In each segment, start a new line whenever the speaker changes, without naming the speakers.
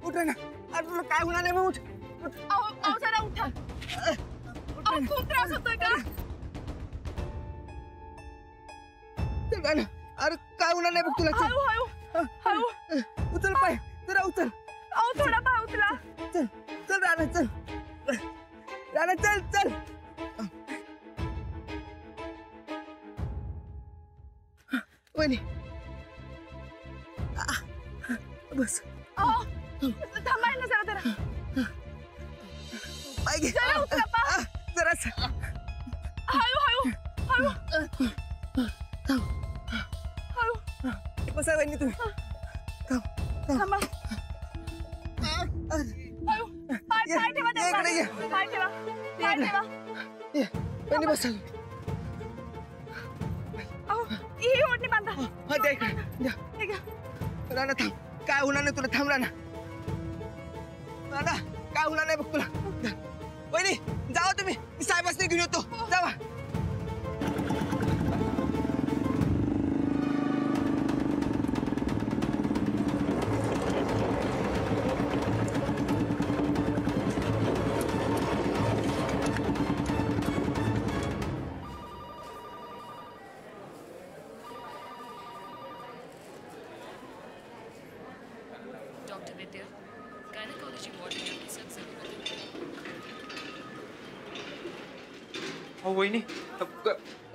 उठ ना, अरे तुला काय होणार नाही मग उठ.
अहो जरा उठा. खूप त्रास होतोय का?
अरे काय होणार नाही बघ तुला.
हळू
उचल पाय जरा उचल.
अहो थोडा पाय उचला.
चल चल राणा चल. राणा चल चल. वहिनी बस.
थांबा ना जरा.
पाय घे जरा.
हळू
बसा वहिनी तुम्ही.
थांबा. पाय ठेवा. पाय ठेवा.
वहिनी बसा.
ही ओढणी बांधा.
हा द्या इकडे. राणा थांब. काय होणार नाही तुला. थांब राणा. राणा काय होणार नाही बघ तुला. वहिनी जावा तुम्ही. मी साहेबांनी घेऊन येतो. जावा.
वहिनी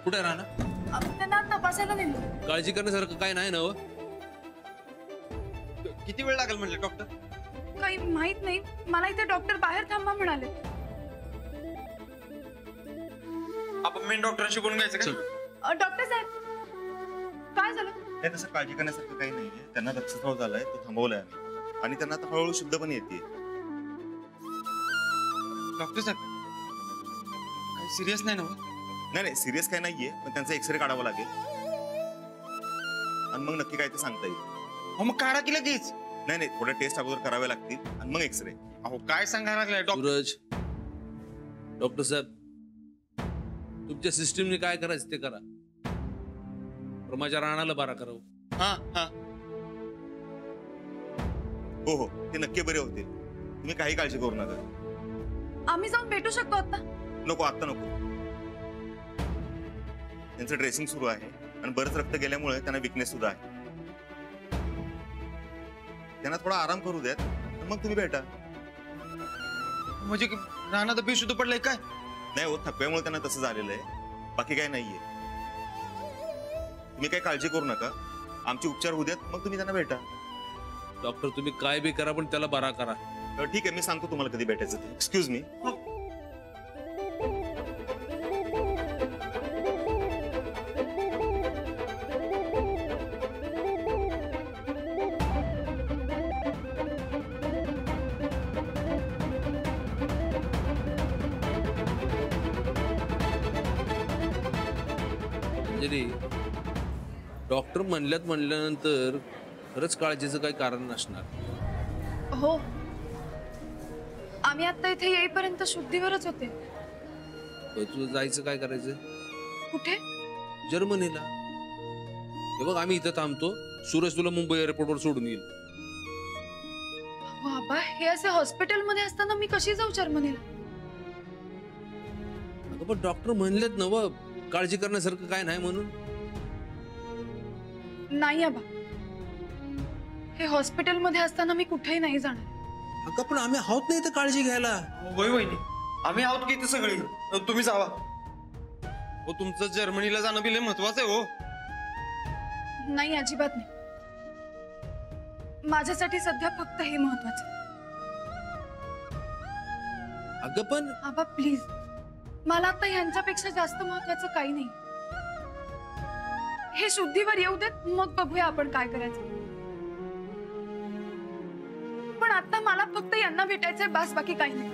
कुठे राहणार?
त्यांना तपासायला नेलो.
काळजी करण्यासारखं काय नाही ना.
किती वेळ लागेल म्हणले डॉक्टर?
काही माहित नाही मला. इथे डॉक्टर बाहेर थांबा म्हणाले.
आपण मेन डॉक्टरांशी बोलून घ्यायचं का?
डॉक्टर साहेब काय झालं?
नाही तसं काळजी करण्यासारखं काही नाहीये. त्यांना रक्तस्राव झालाय, तो थांबवलाय आम्ही आणि त्यांना आता हळूहळू शुद्ध पण येते.
डॉक्टर साहेब काही सिरियस नाही ना?
नाही सिरियस काय नाहीये, पण त्यांचा एक्सरे काढावा लागेल आणि मग नक्की काय ते सांगता येईल.
मग काढा की लगेच.
नाही थोड्या टेस्ट अगोदर कराव्या लागतील आणि मग एक्सरे.
अहो काय सांगायला लागलाय
सूरज. डॉक्टर साहेब तुमच्या सिस्टीमने काय करायचं ते करा. माझ्या राणाला बारा करावं.
हो ते नक्की बरे होतील. तुम्ही काही काळजी करू नका.
आम्ही जाऊन भेटू शकतो आता?
नको आता नको. त्यांचं ड्रेसिंग सुरू आहे आणि बरंच रक्त गेल्यामुळे त्यांना विकनेस सुद्धा आहे. त्यांना थोडा आराम करू द्यात मग तुम्ही भेटा.
म्हणजे राणा तर बेशुद्ध पडलाय काय?
नाही हो, थकव्यामुळे त्यांना तसं झालेलं आहे, बाकी काय नाहीये. तुम्ही काही काळजी करू नका. आमचे उपचार होऊ द्यात मग तुम्ही त्यांना भेटा.
डॉक्टर तुम्ही काय बी करा पण त्याला बरा करा.
ठीक आहे मी सांगतो तुम्हाला कधी भेटायचं ते. Excuse me.
डॉक्टर म्हणल्यानंतर खरंच काळजीचं काही कारण नसणार.
हो आम्ही आता इथे येईपर्यंत शुद्धीवरच होते.
तुझं जायचं काय करायचं?
कुठे?
जर्मनीला. हे बघ आम्ही इथं थांबतो. सूरज तुला मुंबई एअरपोर्टवर सोडून येईल.
बाबा हे असे हॉस्पिटलमध्ये असताना मी कशी जाऊ जर्मनीला?
अगं पण डॉक्टर म्हणलेत ना व काळजी करण्यासारखं काय नाही म्हणून.
नाही आबा हे हॉस्पिटलमध्ये असताना मी कुठेही नाही जाणार.
अगं पण आम्ही आहोत नाही तर काळजी घ्यायला.
वहिनी आम्ही आहोत की इथे सगळी. तुम्ही जावा. हो तुमचं जर्मनीला जाणं बी लय महत्वाचं आहे. हो
नाही अजिबात नाही. माझ्यासाठी सध्या फक्त हे महत्वाचं.
अगं पण
आबा प्लीज मला आता ह्यांच्यापेक्षा जास्त महत्वाचं काही नाही. हे शुद्धीवर येऊ देत मग बघूया आपण काय करायचं. पण आता मला फक्त यांना भेटायचंय बस, बाकी काही नाही.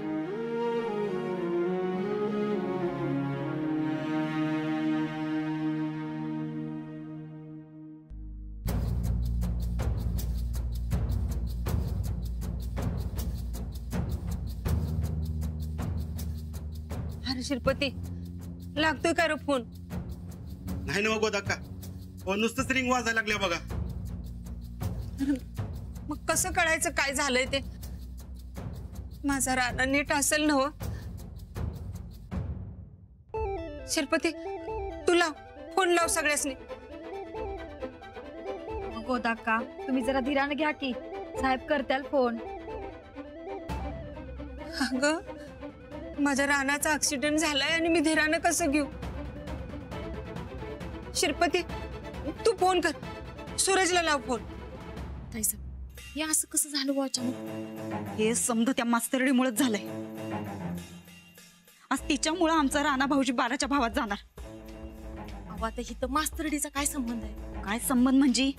अरे शिरपती लागतोय का रे फोन?
नाही ना गोदाक्का. नुसतंच रिंग वाजायला लागल्या बघा.
मग कसं कळायचं काय झालंय ते? माझा राणा नीट असेल ना हो? शिल्पती, तू लाव फोन, लाव सगळ्यासनी.
गोदाका तुम्ही जरा धीराने घ्या की, साहेब करत्याल फोन.
अगं, माझ्या रानाचा ऍक्सिडेंट झालाय आणि मी धीरानं कसं घेऊ? शिल्पती, तू फोन कर, सूरजला लाव फोन.
ताईसाहेब, हे असं कसं झालं बुवा अचानक?
हे समज त्या मास्तरडीमुळेच झालंय. आज तिच्यामुळं आमचा राणा भाऊजी 12च्या भावात जाणार.
अहो, आता ही तर मास्तरडीचा काय संबंध आहे?
काय संबंध म्हणजे?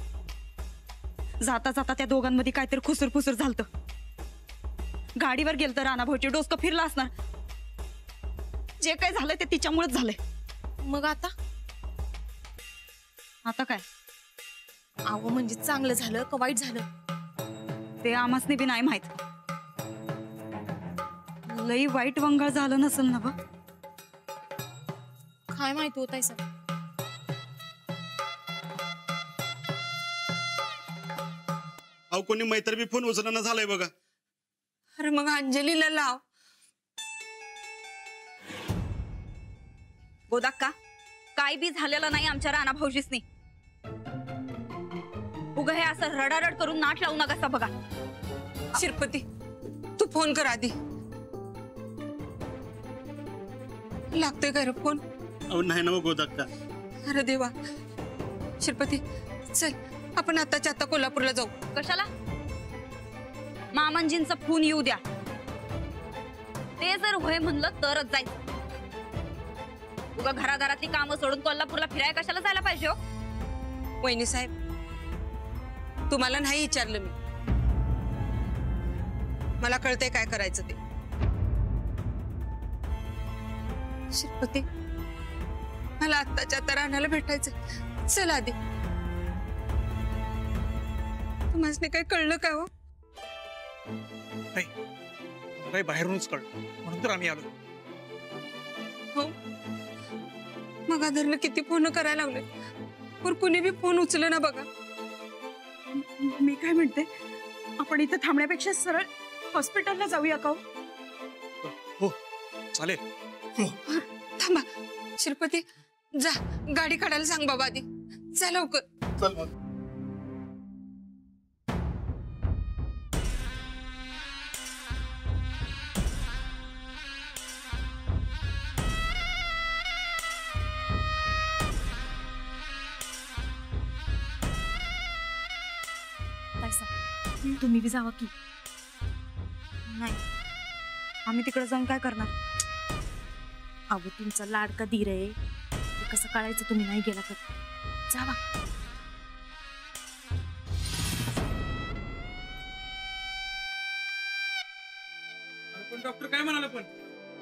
जाता जाता त्या दोघांमध्ये काहीतरी खुसूर फुसूर झालत. गाडीवर गेलं तर राणा भाऊजी डोसकं फिरला असणार. जे काय झालंय ते तिच्यामुळेच झालंय.
मग आता?
आता काय?
अहो, म्हणजे चांगलं झालं का वाईट झालं?
ते आम्हासनी बी नाही माहित. लई वाईट वंगाळ झालं नसेल ना बघ?
काय माहिती होत आहे सर?
अहो कोणी मैत्री बी फोन उचलना झालाय बघा.
अरे मग अंजलीला लाव.
गोदाक्का, काय बी झालेलं नाही आमच्या राणा भाऊजीसनी. उगा हे असं रडारड करून नाट लावू नका बघा.
शिल्पती, तू फोन कर आधी. लागतोय का रे फोन?
अहो नाही ना गोदाक्का.
अरे देवा. शिल्पती, चल आपण आताच्या आता कोल्हापूरला जाऊ.
कशाला? मामांजींचा फोन येऊ द्या. ते जर होय म्हणलं तरच जायचं. उगा घरादारातली कामं सोडून कोल्हापूरला फिरायला कशाला जायला पाहिजे हो?
वहिनी साहेब, तुम्हाला नाही विचारलं मी. मला कळतंय काय करायचं ते. शिल्पती, मला आत्ताच्या आता रानाला भेटायचं. चल आधी. तुम्हाला काय कळलं का हो?
काही बाहेरूनच कळलं म्हणून तर आम्ही आलो.
हो, मग आदरनं किती फोन करायला लागले, पण कुणी बी फोन उचल ना बघा.
मी काय म्हणते, आपण इथं थांबण्यापेक्षा सरळ हॉस्पिटलला जाऊया का?
हो चालेल.
थांबा शिल्पती, जा गाडी काढायला सांग बाबा आधी. जा लवकर.
चल मग.
तुम्ही बी जावा की.
नाही, आम्ही तिकडे जाऊन काय करणार?
अहो, तुमचा लाडका धीर आहे, ते कसं काढायचं तुम्ही नाही गेला तर. जावा.
पण डॉक्टर काय म्हणाले? पण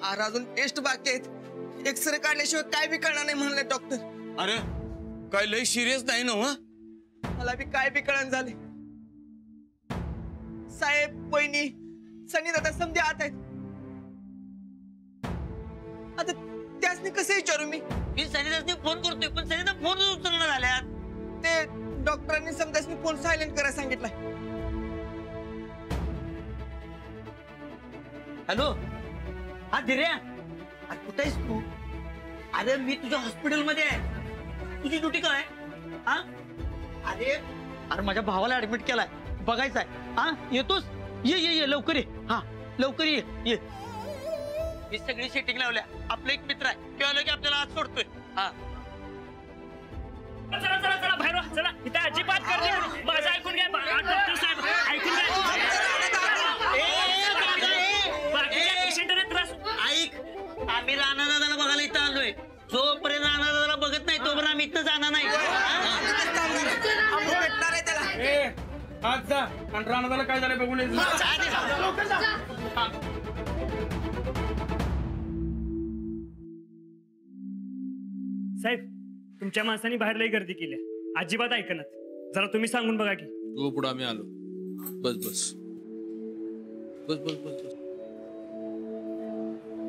अरे अजून टेस्ट बाकी आहेत. एक्सरे काढल्याशिवाय काय बी कळणार नाही म्हणले डॉक्टर.
अरे काय लय सिरियस नाही ना? हो,
मला बी काय बी कळण झाले. साहेब, वहिनी, सनी दादा समजे आत आहेत. आता त्यासनी कसं विचारू मी?
सनीदासनी फोन करतोय पण सनीदा फोन उचलणं झाल्यात.
ते डॉक्टरांनी समजासनी फोन सायलेंट करायला सांगितलाय.
हॅलो, हा धीर्या, अरे कुठे आहेस तू? अरे मी तुझ्या हॉस्पिटलमध्ये आहे. तुझी ड्युटी काय? हा, अरे माझ्या भावाला ऍडमिट केलाय, बघायचं आहे. हा, येतोस? ये ये ये लवकर ये. हा लवकर ये ये. मी सगळी सेटिंग लावल्या. आपला एक मित्र आहे, तो आलो की आपल्याला आज सोडतोय. हा,
चला चला चला बाहेर चला. इथे अजिबात गर्दी करू. माझं ऐकून घ्या डॉक्टर साहेब, ऐकून घ्या. बाकीच्या पेशंटने त्रास.
ऐक, आम्ही राणा दादाला बघायला इथं आलोय. जोपर्यंत राणा दादाला बघत नाही तोपर्यंत आम्ही इथं जाणार नाही.
भेटणार आहे त्याला.
आज जा आणि राणादाला काय झालं बघून ये.
साहेब, तुमच्या माणसांनी बाहेर लई गर्दी केली, अजिबात ऐकणार. जरा तुम्ही सांगून बघा की.
तू पुढे आम्ही आलो. बस बस बस बस बस बस.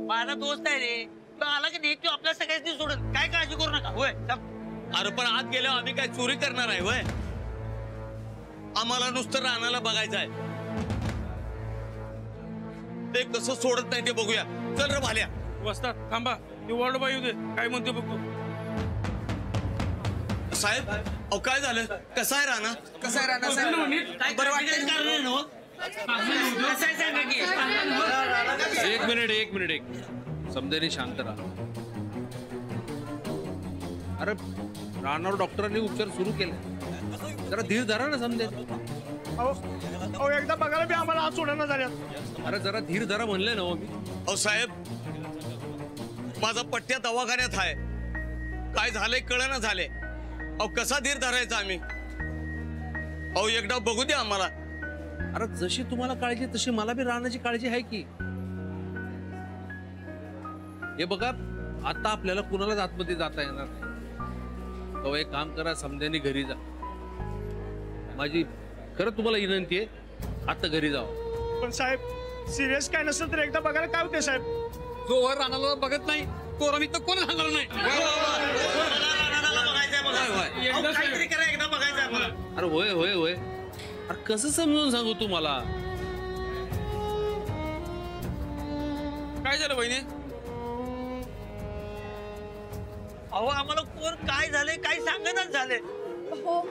माझा दोस्त आहे रे, तो आला की नाही तो आपल्या सगळ्यांनी सोडून. काय काळजी करू नका. होय,
अरे पण आत गेल्यावर आम्ही काय चोरी करणार आहे? होय, आम्हाला नुसतं रानाला बघायचं आहे. ते कसं सोडत नाही ते बघूया. चल रे भाल्या.
वस्तात थांबा, ती वॉर्ड बाई येऊ दे, काय म्हणते बघतो.
साहेब अहो काय झालं? कसं आहे राणा?
कसं आहे राणा साहेब? बरं वाटतंय ना?
एक मिनिट समजेने शांत राहा. अरे रानावर डॉक्टरांनी उपचार सुरू केले, जरा धीर धरा ना समजे.
अहो एकदा बघायला बी आम्हाला आज सोडणं झाल्यात.
अरे जरा धीर धरा म्हणले ना हो मी.
अहो साहेब माझा पट्ट्या दवाखान्यात आहे, काय झालंय कळना झालंय. अहो कसा धीर धरायचा आम्ही? अहो एकदा बघू द्या आम्हाला.
अरे जशी तुम्हाला काळजी तशी मला बी राहण्याची काळजी आहे की. हे बघा आता आपल्याला कुणालाच आतमध्ये जाता येणार नाही. तो एक काम करा, समजाने घरी जा. माझी खरं तुम्हाला विनंती आहे, आता घरी जावा.
पण साहेब सिरियस काय नसेल तर एकदा बघायला काय होते साहेब?
जोवर रानाला बघत नाही तोवर आम्ही तर कोण सांगणार नाही.
काहीतरी करा, एकदा बघायचं आहे मला.
अरे होय होय होय. अरे कसं समजून सांगू तुम्हाला?
काय झालं बहिणी?
अहो आम्हाला कोण काय झालंय काय सांगणच झालंय.
हो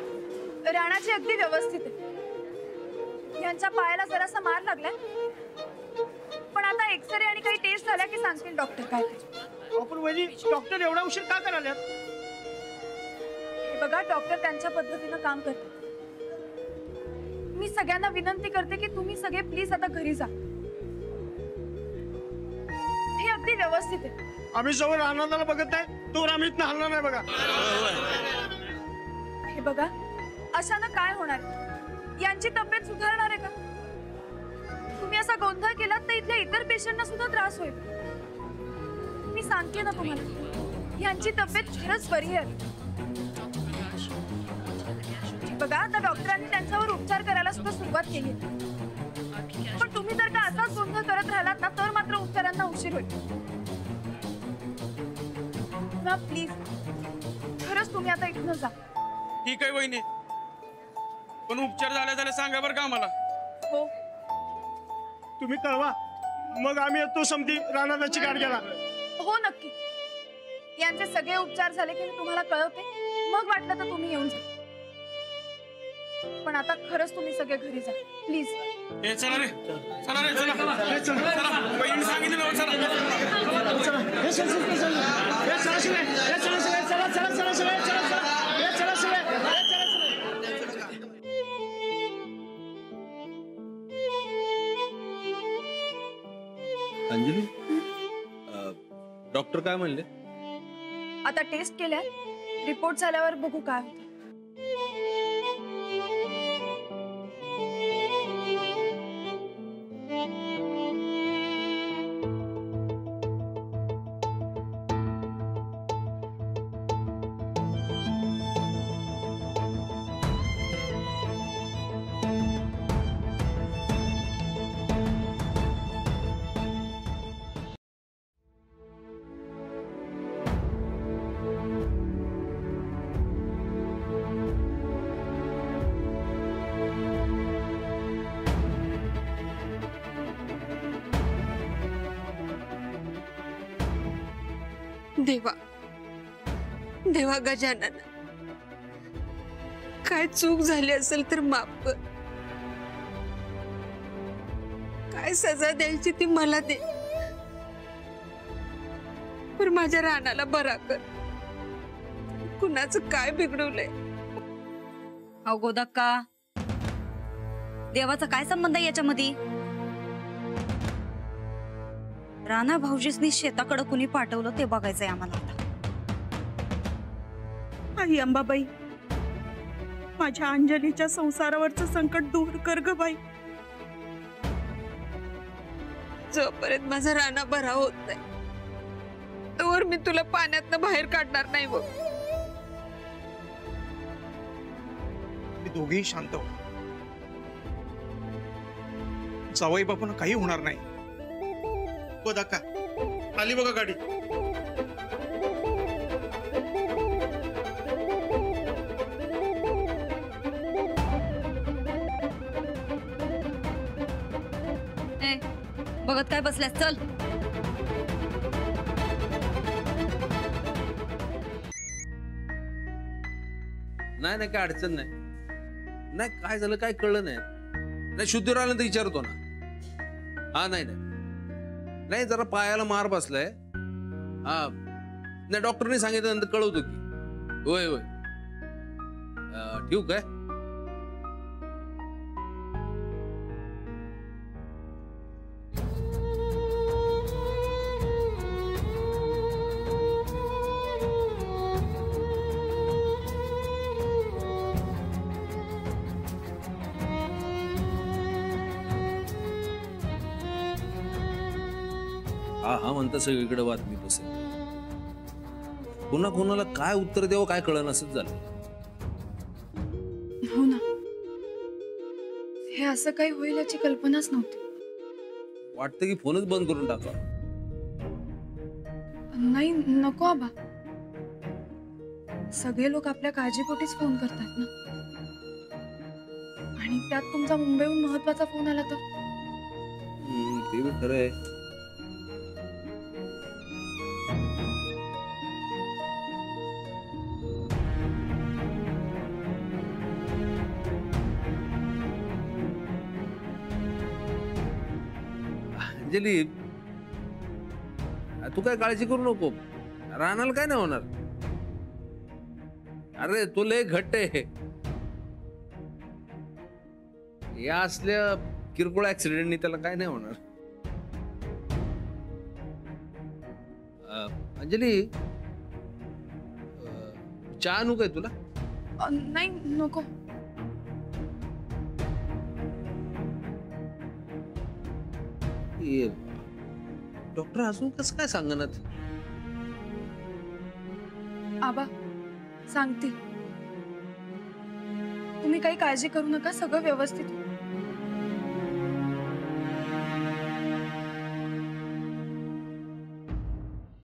राणाची अगदी व्यवस्थित आहे. यांच्या पायाला जरासा मार लागलाय, पण आता एक्सरे आणि काही टेस्ट झाल्या की सांगतील डॉक्टर काय ते.
आपण वहिनी डॉक्टर एवढा उशीर का करायला?
हे बघा डॉक्टर त्यांच्या पद्धतीनं काम करतात. मी सगळ्यांना विनंती करते की तुम्ही सगळे प्लीज आता घरी जा. हे अगदी व्यवस्थित आहे.
आम्ही जवळ रानाला बघत नाही तोवर आम्ही इथनं हलणार नाही बघा.
हे बघा अशानं काय होणार? यांची तब्येत सुधारणार आहे का? तुम्ही असा गोंधळ केलात तर इथल्या इतर पेशंटना सुद्धा त्रास होईल. मी सांगते ना तुम्हाला, यांची तब्येत खरंच बरी आहे. बघा आता डॉक्टरांनी त्यांच्यावर उपचार करायला सुद्धा सुरुवात केली, पण तुम्ही जर का असाच गोंधळ करत राहिलात ना तर मात्र उपचारांना उशीर होईल. प्लीज खरंच तुम्ही आता इथनं जा.
ठीक आहे वहिनी, पण उपचार झाल्या सांगा बरं का आम्हाला.
हो
तुम्ही कळवा, मग आम्ही येतो समधी रानाची गाठ घ्यायला.
हो नक्की. यांचे सगळे उपचार झाले की मी तुम्हाला कळवते, मग वाटलं तर तुम्ही येऊन जा. पण आता खरंच तुम्ही सगळे घरी जा प्लीज.
चला रे चला रे चला. बहिणी सांगितलं ना चला.
अंजली डॉक्टर काय म्हणले?
आता टेस्ट केल्या, रिपोर्ट झाल्यावर बघू काय होतं.
देवा देवा गजानन, काय चूक झाली असेल तर माफ कर. काय सजा द्यायची ती मला दे, पण माझ्या रानाला बरा कर. कुणाचं काय बिघडवलंय?
अहो गोदाक्का, देवाचा काय संबंध आहे याच्यामध्ये? राणा भाऊजीसनी शेताकडे कुणी पाठवलं ते बघायचंय आम्हाला आता.
आई अंबाबाई, माझ्या अंजलीच्या संसारावरचं संकट दूर कर ग बाई.
जोपर्यंत माझा राणा बरा होत नाही तोवर मी तुला पाण्यातनं बाहेर काढणार नाही बघ.
मी दोघेही शांत हो. जावई बापून काही होणार नाही.
हो दाका, आली बघा गाडी.
बघत काय बसल्यास, चल.
नाही नाही, काय अडचण नाही. नाही काय झालं काय कळलं नाही. नाही शुद्धीवर आल्यानंतर विचारतो ना. हा नाही नाही नाही, जरा पायाला मार बसलाय. हा नाही, डॉक्टरने सांगितल्यानंतर कळवतो की. होय होय, ठेवू काय? हा हा म्हणता सगळीकडे बातमी बसेल. पुन्हा कोणाला काय उत्तर द्यावं काय कळलं असंच झालं.
हो ना, हे असं काही होईल याची कल्पनाच नव्हती.
वाटतं की फोनच बंद करून टाका.
नाही नको आबा, सगळे लोक आपल्या काळजीपोटीच फोन करतात ना. आणि त्यात तुमचा मुंबईहून महत्वाचा फोन आला तर.
ते बी खरं आहे. अंजली, तू काय काळजी करू नको. राहणार काय नाही होणार. अरे तू लय घट्ट आहे. या असल्या किरकोळ ऍक्सिडेंटनी त्याला काय नाही होणार. अंजली, चहा आणू काय तुला?
नाही नको.
डॉक्टर अजून कसं काय सांगणार?
आबा सांगते, तुम्ही काही काळजी करू नका, सगळं व्यवस्थित होईल.